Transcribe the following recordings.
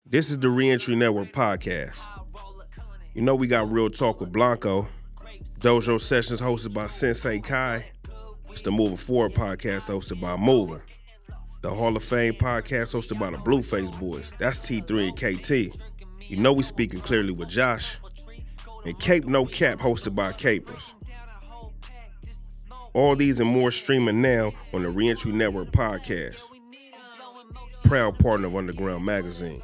This is the Reentry Network podcast. You know we got Real Talk with Blanco, Dojo Sessions hosted by Sensei Kai. It's the Moving Forward podcast hosted by Moving. The Hall of Fame podcast hosted by the Blueface Boys. That's T3 and KT. You know we speaking clearly with Josh. And Cape No Cap hosted by Capers. All these and more streaming now on the Reentry Network podcast. Proud partner of Underground Magazine.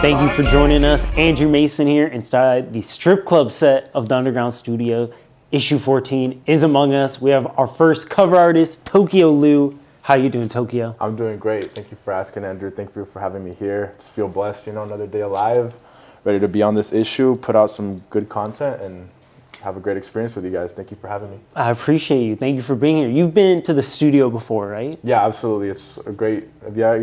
Thank you for joining us. Andrew Mason here inside the strip club set of the Underground Studio. Issue 14 is among us. We have our first cover artist, Tokyo Lou. How you doing, Tokyo? I'm doing great. Thank you for asking, Andrew. Thank you for having me here. Just feel blessed, another day alive, ready to be on this issue, put out some good content, and have a great experience with you guys. Thank you for having me. I appreciate you. Thank you for being here. You've been to the studio before, right? Yeah, absolutely. It's a great,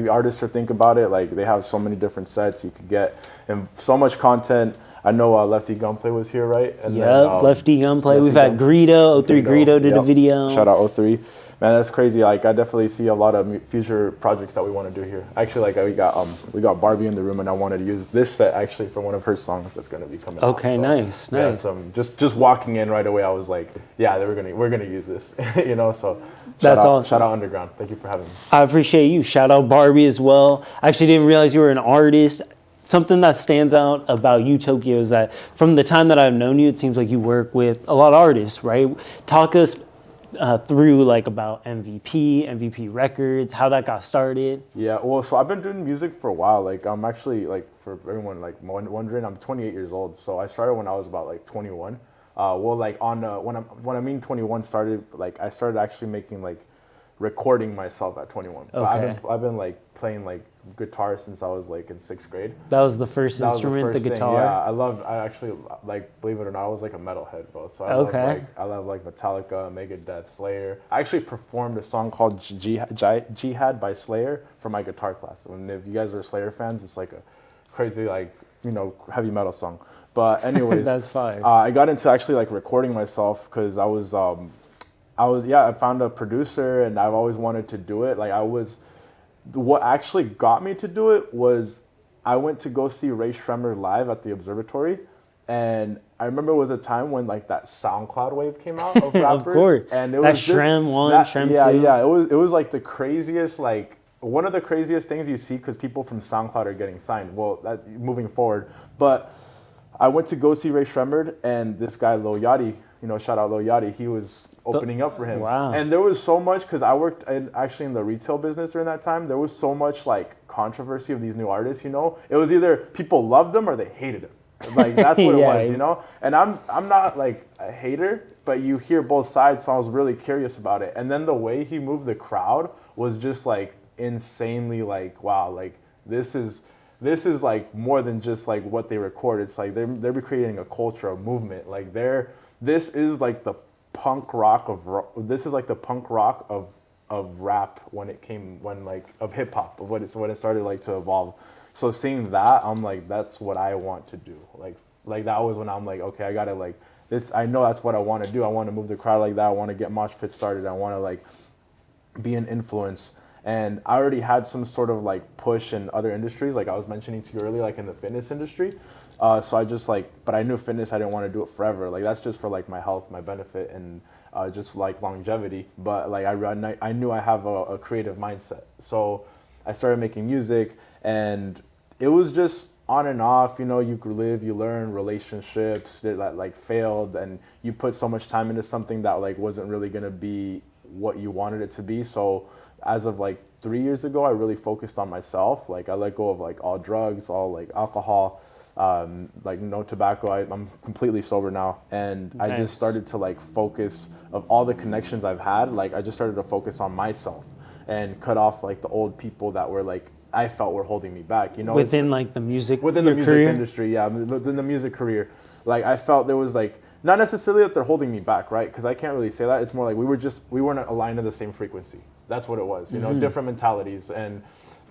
artists are think about it, like they have so many different sets you could get and so much content. I know Lefty Gunplay was here, right? And Lefty Gunplay. We've had Greedo, O3 Greedo did a video. Shout out O3. Man, that's crazy. Like, I definitely see a lot of future projects that we want to do here. Actually, we got Barbie in the room, and I wanted to use this set actually for one of her songs that's going to be coming out. Okay, nice. Yeah, just walking in right away, I was like, yeah, we're gonna use this, So Awesome. Shout out Underground. Thank you for having me. I appreciate you. Shout out Barbie as well. I actually didn't realize you were an artist. Something that stands out about you, Tokyo, is that from the time that I've known you, it seems like you work with a lot of artists, right? Talk us through about MVP Records, how that got started. Yeah, well, so I've been doing music for a while. I'm actually, for everyone wondering, I'm 28 years old. So I started when I was about 21. When I mean 21 started, I started actually making recording myself at 21. Okay. But I've been playing guitar since I was in 6th grade. That was the first instrument, the guitar. Yeah, I actually believe it or not, I was a metalhead, bro. So I love Metallica, Megadeth, Slayer. I actually performed a song called Jihad by Slayer for my guitar class. And if you guys are Slayer fans, it's a crazy heavy metal song. But anyways, that's fine. I got into actually recording myself because I found a producer and I've always wanted to do it. What actually got me to do it was I went to go see Ray Shremmer live at the Observatory, and I remember it was a time when that SoundCloud wave came out of rappers. Of course. And it that was Shrem 1, Shrem 2. Yeah. It was the craziest, one of the craziest things you see because people from SoundCloud are getting signed. Well, that moving forward, but I went to go see Ray Shremmer, and this guy Lil Yachty, shout out Lil Yachty, he was opening up for him. Wow. And there was so much, because I worked actually in the retail business during that time, there was so much controversy of these new artists, It was either people loved them or they hated them. That's what it was, And I'm not a hater, but you hear both sides, so I was really curious about it. And then the way he moved the crowd was just insanely wow, this is more than just what they record. It's they're creating a culture, a movement. This is the punk rock of rap of hip hop, of when it started to evolve. So seeing that, I'm that's what I want to do. That was when I'm okay, I gotta this. I know that's what I want to do. I want to move the crowd like that. I want to get mosh pits started. I want to be an influence. And I already had some sort of push in other industries, I was mentioning to you earlier, in the fitness industry. So I just but I knew fitness, I didn't want to do it forever. That's just for my health, my benefit, and just longevity. But I knew I have a creative mindset. So I started making music, and it was just on and off. You live, you learn, relationships that failed, and you put so much time into something that wasn't really gonna be what you wanted it to be. So as of 3 years ago, I really focused on myself. I let go of all drugs, all alcohol, no tobacco. I'm completely sober now, and nice. I just started to focus of all the connections I've had. I just started to focus on myself and cut off the old people that were I felt were holding me back. Within the music career? Industry, yeah, within the music career. I felt there was not necessarily that they're holding me back, right? Because I can't really say that. It's more we weren't aligned to the same frequency. That's what it was, different mentalities. And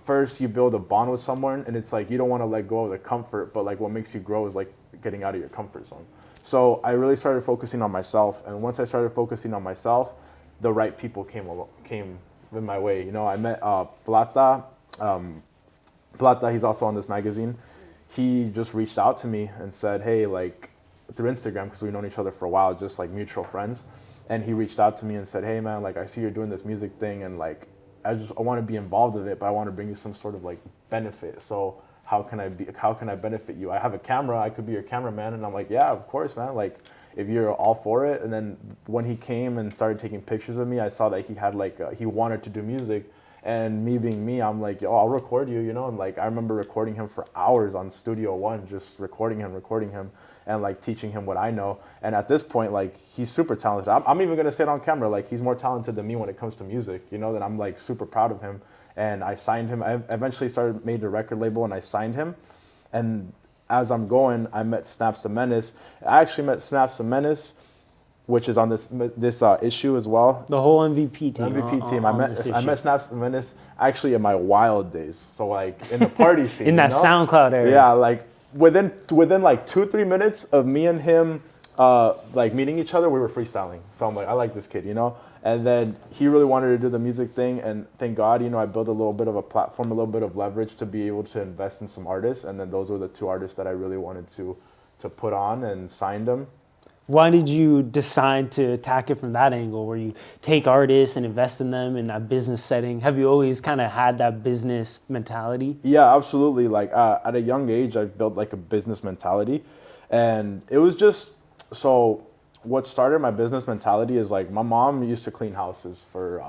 first you build a bond with someone, and it's like you don't want to let go of the comfort, but like what makes you grow is like getting out of your comfort zone. So I really started focusing on myself, and once I started focusing on myself, the right people came in my way. You know, I met Plata. Plata, he's also on this magazine. He just reached out to me and said, hey, like through Instagram, because we've known each other for a while, just like mutual friends. And he reached out to me and said, hey man, like I see you're doing this music thing, and like I want to be involved in it, but I want to bring you some sort of like benefit. So how can I benefit you? I have a camera, I could be your cameraman. And I'm like, yeah, of course, man. Like if you're all for it. And then when he came and started taking pictures of me, I saw that he had like, he wanted to do music. And me being me, I'm like, yo, I'll record you, you know? And like, I remember recording him for hours on Studio One, just recording him and like teaching him what I know. And at this point, like, he's super talented. I'm even gonna say it on camera, like he's more talented than me when it comes to music, you know, that I'm like super proud of him. And I signed him. I eventually made a record label, and I signed him. And as I'm going, I met SnapsTheMenace. I actually met SnapsTheMenace, which is on this issue as well. The whole MVP team. I met SnapsTheMenace actually in my wild days. So like in the party scene. In that SoundCloud era. Yeah, like within like 2-3 minutes of me and him like meeting each other, we were freestyling. So I'm like, I like this kid, you know? And then he really wanted to do the music thing, and thank God, you know, I built a little bit of a platform, a little bit of leverage to be able to invest in some artists. And then those were the 2 artists that I really wanted to put on, and signed them. Why did you decide to attack it from that angle, where you take artists and invest in them in that business setting? Have you always kind of had that business mentality? Yeah, absolutely. Like at a young age, I built like a business mentality, and it was just, so what started my business mentality is like my mom used to clean houses for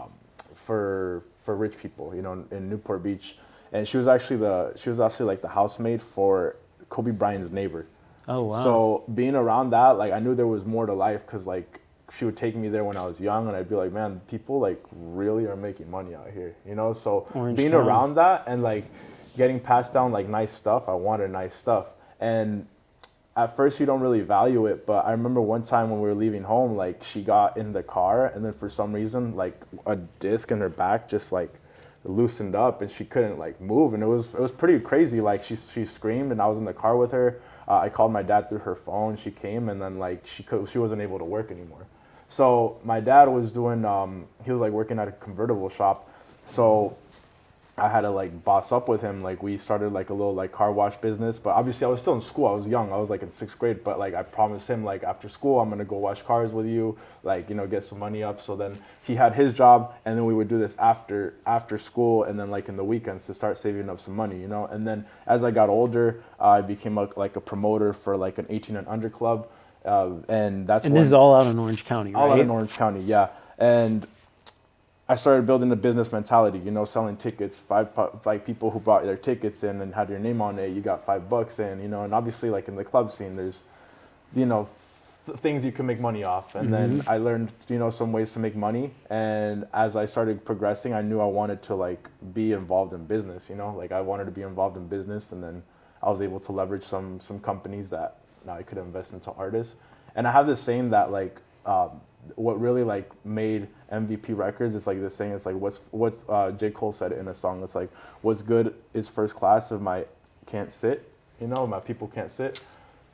rich people, you know, in Newport Beach, and she was actually like the housemaid for Kobe Bryant's neighbor. Oh, wow. So being around that, like I knew there was more to life, because like she would take me there when I was young, and I'd be like, man, people like really are making money out here, you know? So being around that and like getting passed down like nice stuff, I wanted nice stuff. And at first you don't really value it, but I remember one time when we were leaving home, like she got in the car, and then for some reason like a disc in her back just like loosened up, and she couldn't like move, and it was pretty crazy. Like she screamed, and I was in the car with her. I called my dad through her phone. She came, and then like she wasn't able to work anymore. So my dad was doing he was like working at a convertible shop, so I had to like boss up with him. Like we started like a little like car wash business, but obviously I was still in school. I was young. I was like in 6th grade, but like I promised him like after school I'm gonna go wash cars with you, like, you know, get some money up. So then he had his job, and then we would do this after school, and then like in the weekends to start saving up some money, you know. And then as I got older, I became like a promoter for like an 18 and under club, and that's and this is all out in Orange County, right? All out in Orange County, yeah. And I started building a business mentality, you know, selling tickets, like people who brought their tickets in and had your name on it, you got $5 in, you know. And obviously like in the club scene, there's, you know, things you can make money off. And then I learned, you know, some ways to make money. And as I started progressing, I knew I wanted to like be involved in business, you know, like I wanted to be involved in business. And then I was able to leverage some companies that now I could invest into artists. And I have this saying that like, what really like made MVP Records, it's like this thing, it's like what's J. Cole said in a song, it's like, what's good is first class if my can't sit, you know, my people can't sit.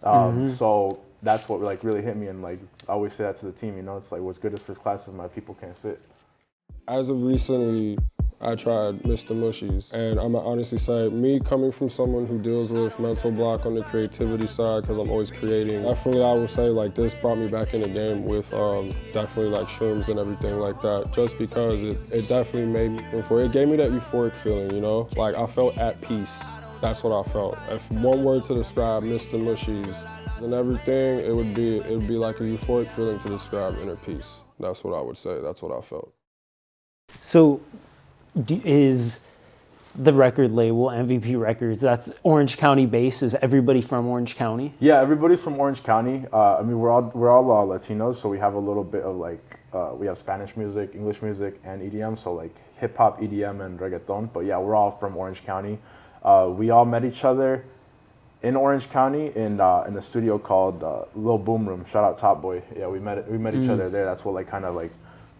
So that's what like really hit me, and like I always say that to the team, you know, it's like what's good is first class if my people can't sit. As of recently, I tried Mr. Mushies, and I'm gonna honestly say, me coming from someone who deals with mental block on the creativity side, because I'm always creating, definitely I would say like this brought me back in the game with definitely like shrooms and everything like that, just because it definitely made me, it gave me that euphoric feeling, you know, like I felt at peace. That's what I felt. If one word to describe Mr. Mushies and everything, it would be like a euphoric feeling to describe inner peace. That's what I would say. That's what I felt. So is the record label MVP Records, that's Orange County based? Is everybody from Orange County? Yeah, everybody's from Orange County. I mean, we're all Latinos, so we have a little bit of like we have Spanish music, English music, and EDM. So like hip hop, EDM, and reggaeton. But yeah, we're all from Orange County. We all met each other in Orange County in a studio called Lil Boom Room. Shout out Top Boy. Yeah, we met each other there. That's what like kind of like,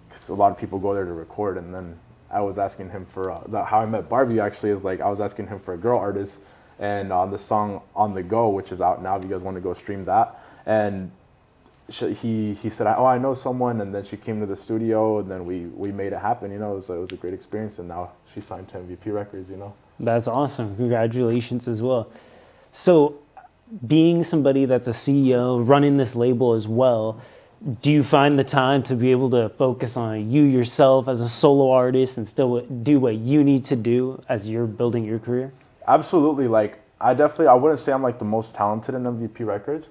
'cause a lot of people go there to record, and then I was asking him for how I met Barbie actually is like I was asking him for a girl artist, and on the song On the Go, which is out now, if you guys want to go stream that, and he said, oh, I know someone, and then she came to the studio, and then we made it happen. It was a great experience, and now she signed to MVP Records. That's awesome. Congratulations as well. So, being somebody that's a CEO, running this label as well, do you find the time to be able to focus on you yourself as a solo artist and still do what you need to do as you're building your career? Absolutely. Like I wouldn't say I'm like the most talented in MVP Records,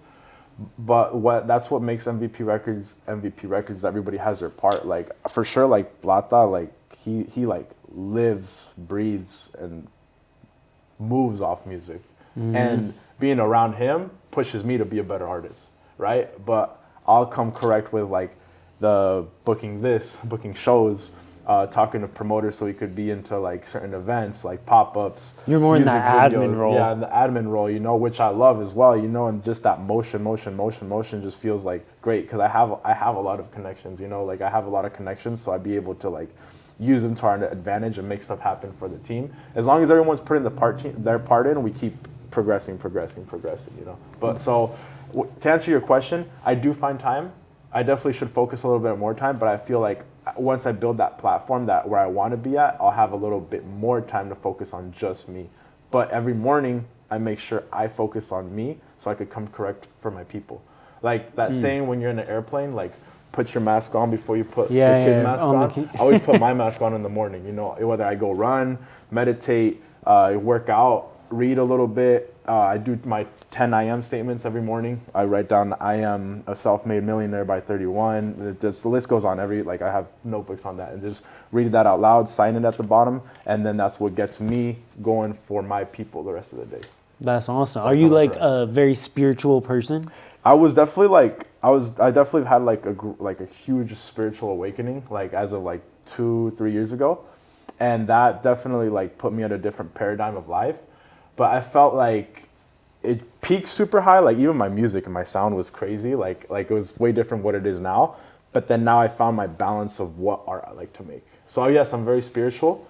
but that's what makes MVP Records. Everybody has their part. Like for sure, like Plata, like he like lives, breathes, and moves off music, and being around him pushes me to be a better artist, right? But I'll come correct with like the booking shows, talking to promoters so we could be into like certain events, like pop-ups. You're more in that admin role. Yeah, in the admin role, which I love as well, and just that motion just feels like great because I have a lot of connections, like I have a lot of connections, so I'd be able to like use them to our advantage and make stuff happen for the team. As long as everyone's putting their part in, we keep progressing. But so to answer your question, I do find time. I definitely should focus a little bit more time, but I feel like once I build that platform where I want to be at, I'll have a little bit more time to focus on just me. But every morning, I make sure I focus on me so I could come correct for my people. Like that saying when you're in an airplane, like put your mask on before you put the kid's mask on. I always put my mask on in the morning, whether I go run, meditate, work out, read a little bit. I do my 10 I am statements every morning. I write down I am a self-made millionaire by 31. The list goes on I have notebooks on that and just read that out loud, sign it at the bottom, and then that's what gets me going for my people the rest of the day. That's awesome. Are you like a very spiritual person? I was definitely I definitely had like a huge spiritual awakening like as of like 2-3 years ago, and that definitely like put me at a different paradigm of life. But I felt like it peaked super high. Like even my music and my sound was crazy. Like it was way different what it is now. But then now I found my balance of what art I like to make. So yes, I'm very spiritual,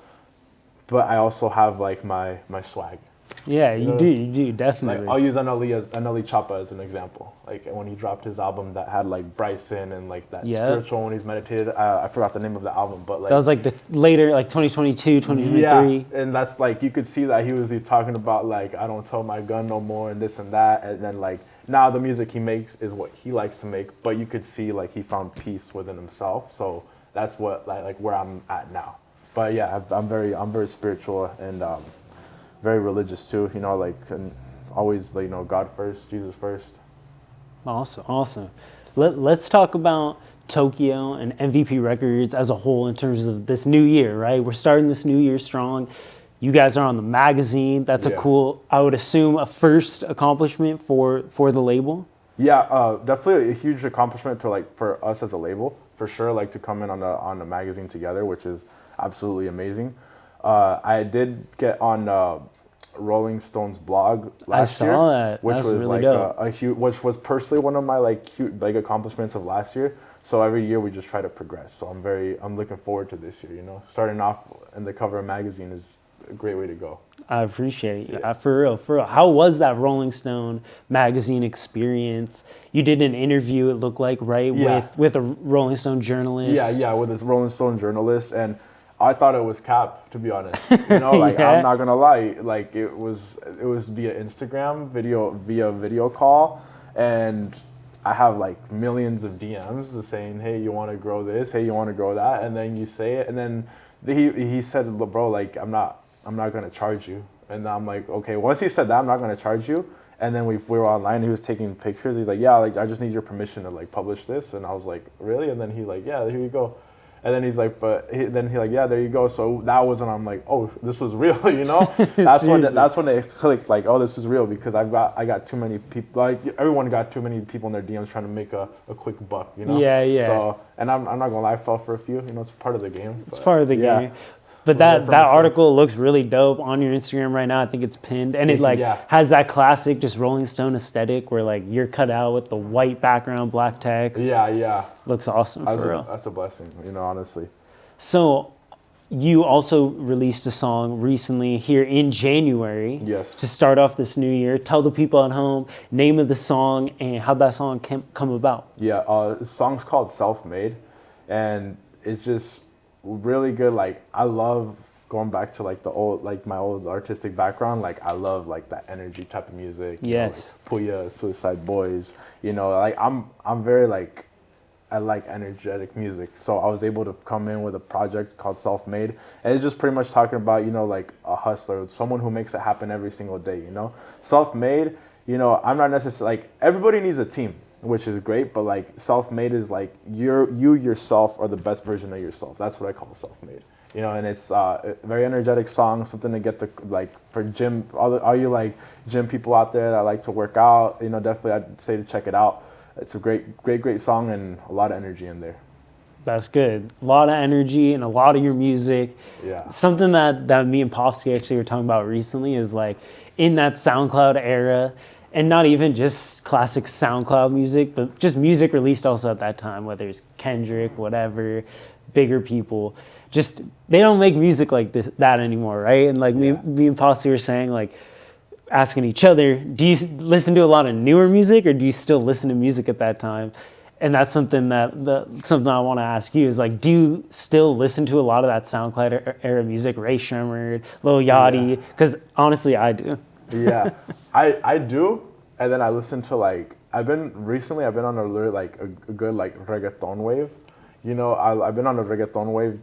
but I also have like my swag. Yeah, you do, definitely. Like, I'll use Anali Chapa as an example. Like when he dropped his album that had like Bryson and like that spiritual when he's meditated. I forgot the name of the album, but like that was like the later, like 2022, 2023. Yeah, and that's like you could see that he was talking about like I don't tow my gun no more and this and that, and then like now the music he makes is what he likes to make, but you could see like he found peace within himself. So that's what like where I'm at now. But yeah, I'm very spiritual and very religious too, like and always like God first, Jesus first. Awesome. Let's talk about Tokyo and MVP Records as a whole in terms of this new year, right? We're starting this new year strong. You guys are on the magazine. That's a cool, I would assume, a first accomplishment for the label. Yeah, definitely a huge accomplishment to like for us as a label, for sure. Like to come in on the magazine together, which is absolutely amazing. I did get on Rolling Stone's blog last year. I saw that. Which That's was really like dope. which was personally one of my like accomplishments of last year. So every year we just try to progress. So I'm looking forward to this year. Starting off in the cover of a magazine is a great way to go. I appreciate it. For real. How was that Rolling Stone magazine experience? You did an interview, it looked like, right? Yeah. With a Rolling Stone journalist. Yeah, with this Rolling Stone journalist, and I thought it was cap, to be honest. I'm not gonna lie. Like it was via Instagram via video call, and I have like millions of DMs saying, "Hey, you want to grow this? Hey, you want to grow that?" And then you say it, and then he said, "Bro, like I'm not gonna charge you." And I'm like, "Okay." Once he said that, I'm not gonna charge you. And then we were online. He was taking pictures. He's like, "Yeah, like I just need your permission to like publish this." And I was like, "Really?" And then he like, "Yeah, here you go." And then he's like, yeah, there you go. So that was when I'm like, oh, this was real, That's when it clicked, like, oh, this is real because I got too many people, like everyone got too many people in their DMs trying to make a quick buck, Yeah. So, and I'm not gonna lie, I fell for a few, it's part of the game. It's part of the game. But that article looks really dope on your Instagram right now. I think it's pinned. And it has that classic just Rolling Stone aesthetic where like you're cut out with the white background, black text. Yeah. Looks awesome for real. That's a blessing, honestly. So you also released a song recently here in January. Yes. To start off this new year. Tell the people at home name of the song and how that song come about. Yeah, the song's called Self-Made, and it's just really good. Like, I love going back to like my old artistic background. Like, I love like that energy type of music. Yes. You know, like Puya, Suicide Boys. You know, like I'm very like, I like energetic music. So I was able to come in with a project called Self-Made. And it's just pretty much talking about, you know, like a hustler, someone who makes it happen every single day, you know? Self-made, you know, I'm not necessarily, like, everybody needs a team, which is great, but like self-made is like you yourself are the best version of yourself. That's what I call self-made. You know, and it's a very energetic song, something to get the, like, for gym, all you like gym people out there that like to work out, you know, definitely I'd say to check it out. It's a great song and a lot of energy in there. That's good. A lot of energy and a lot of your music. Yeah. Something that me and Popsky actually were talking about recently is like in that SoundCloud era, and not even just classic SoundCloud music, but just music released also at that time, whether it's Kendrick, whatever, bigger people. Just, they don't make music like that anymore, right? And like me and Popsky were saying, like, asking each other, do you listen to a lot of newer music or do you still listen to music at that time? And that's something something I want to ask you is like, do you still listen to a lot of that SoundCloud era music, Ray Shremmerd, Lil Yachty? Because honestly, I do. Yeah, I do. And then I listen to like, I've been on a good like reggaeton wave. You know, I've been on a reggaeton wave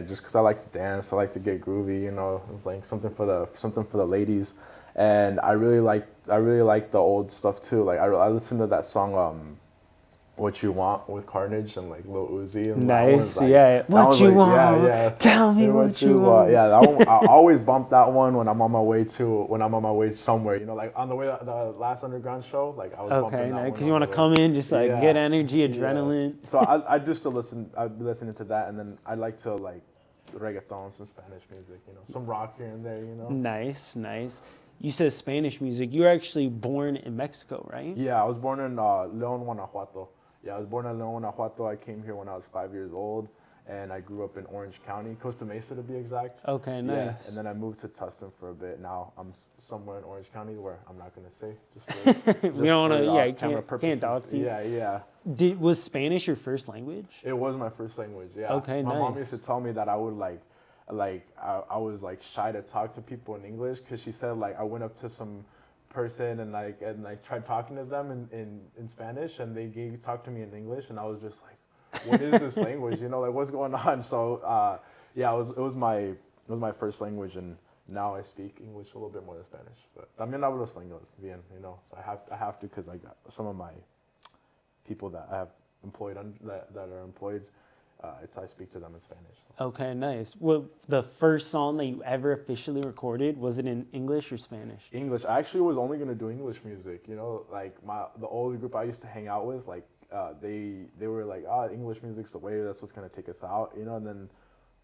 just because I like to dance, I like to get groovy, you know, it's like something for the ladies. And I really like the old stuff too. Like I listened to that song, "What You Want" with Carnage and like Lil Uzi. And nice, like, yeah. What you want? Yeah. Tell me what you want. Yeah, that one, I always bump that one when I'm on my way somewhere. You know, like on the way to the last underground show, like I was bumping that one. Because you want to come in, just like get energy, adrenaline. Yeah. So I do still listen. I'd be listening to that, and then I like to like reggaeton, some Spanish music. You know, some rock here and there. You know. Nice. You said Spanish music. You were actually born in Mexico, right? Yeah, I was born in León, Guanajuato. Yeah, I was born in León, Guanajuato. I came here when I was 5 years old, and I grew up in Orange County, Costa Mesa to be exact. Okay, nice. Yeah, and then I moved to Tustin for a bit. Now I'm somewhere in Orange County where I'm not gonna say. We don't want to. Can't dox you. Yeah. Was Spanish your first language? It was my first language. Yeah. Okay, my nice. mom used to tell me that I would I was like shy to talk to people in English because she said like I went up to some person and I tried talking to them in Spanish and they talked to me in English and I was just like, what is this language? You know, like what's going on? So yeah, it was my first language and now I speak English a little bit more than Spanish. But también hablo español bien, you know. So I have to because I got some of my people that I have employed that are employed. I speak to them in Spanish. So. Okay, nice. Well, the first song that you ever officially recorded, was it in English or Spanish? English. I actually was only gonna do English music. You know, like the older group I used to hang out with, like they were like, English music's the way. That's what's gonna take us out. You know, and then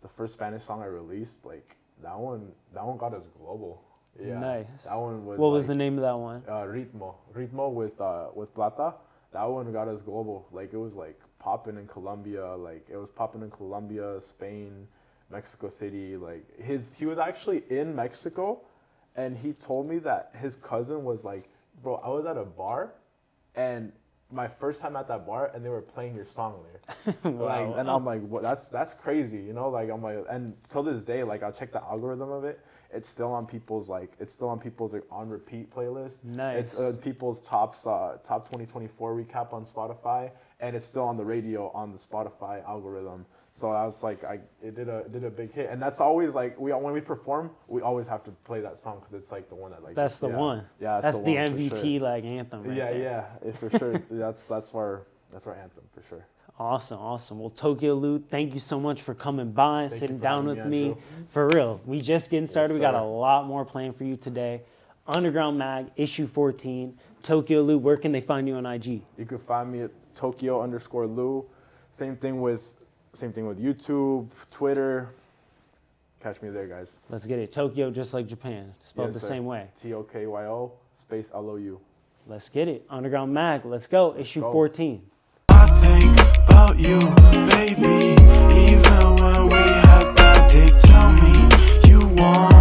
the first Spanish song I released, like that one got us global. Yeah. Nice. That one was. What was the name of that one? Ritmo with Plata. That one got us global. Like it was like popping in Colombia. Like it was popping in Colombia, Spain, Mexico City. Like he was actually in Mexico, and he told me that his cousin was like, bro, I was at a bar, and my first time at that bar, and they were playing your song there. Wow. Like, and I'm like, well, that's crazy, you know. Like I'm like, and till this day, like I'll check the algorithm of it. It's still on people's like on repeat playlist. Nice. It's people's top 2024 recap on Spotify, and it's still on the radio on the Spotify algorithm. So I was like, it did a big hit, and that's always like when we perform, we always have to play that song because it's like the one that like. That's the one. Yeah, that's the one MVP sure. like anthem. Right there. Yeah, for sure. that's our anthem for sure. Awesome. Well, Tokyo Lou, thank you so much for coming by, sitting down with me. For real, we just getting started. Yes, we got a lot more planned for you today. Underground Mag, issue 14. Tokyo Lou, where can they find you on IG? You can find me at Tokyo_Lou. Same thing with YouTube, Twitter. Catch me there, guys. Let's get it. Tokyo, just like Japan, spelled the same way. TOKYO space LOU. Let's get it. Underground Mag, let's go. Issue 14. I think about you, baby, even when we have bad days. want.